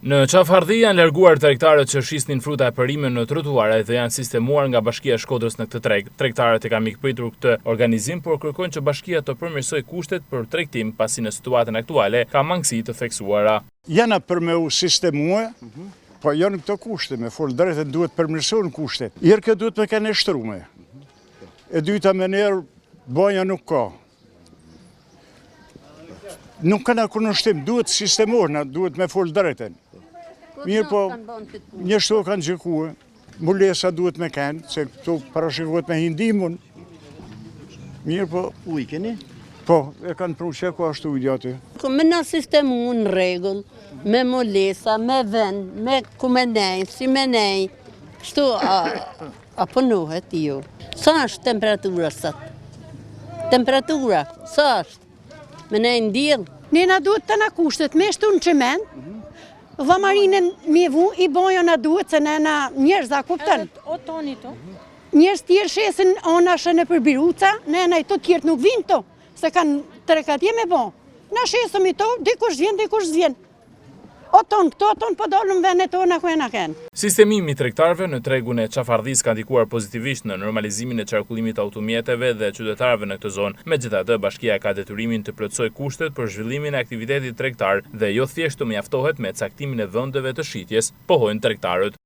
Në Qafardhi janë larguar tregtarët që shisnin fruta e perime në trotuare dhe janë sistemuar nga Bashkia e Shkodrës në këtë treg. Tregtarët e kanë mikpritur këtë organizim, por kërkojnë që bashkia të përmirësojë kushtet për tregtim, pasi në situatën aktuale ka mangësi të theksuara. Jana për me u sistemue, po jo në këto kushte, me folë drejtën duhet përmirësojnë kushtet. Irë këtë duhet me kanë shtrume. E dyta me njerë, boja nuk ka. Nuk kanë kundërshtim, duhet sistemorna, duhet me folë drejtën. Mirë po, një shto kanë gjëkue, mulesa duhet me kanë, se këto parashikohet me hindimun. Mirë po... Uj, keni? Po, e kanë pru që ku ashtu i gjatë. Me në sistemu në regull, me mulesa, me vend, me kumenej, si menej, kështu a pënuhet ju. Sa është temperatura sëtë? Temperatura, sa është? Me ne ndjelë. Nena duhet të na kushtet me shtu në qemen, vamarinën me vu i bojo na duhet se nena njerëz a kuptën. O toni to? Njerëz tjerë shesin ona shën e përbiruca, nena i to tjertë nuk vinë to, se kanë 3-4 me bo. Na shesëm i to, dikush zvjen. O tonë këto, o tonë po dolëm vene tona ku e na kenë. Sistemimi i tregtarëve në tregun e Qafardhis ka ndikuar pozitivisht në normalizimin e qarkullimit të automjeteve dhe qytetarëve në këtë zonë. Megjithatë, bashkia ka detyrimin të plotësojë kushtet për zhvillimin e aktivitetit tregtar dhe jo thjesht të mjaftohet me caktimin e vendeve të shitjes, pohojnë tregtarët.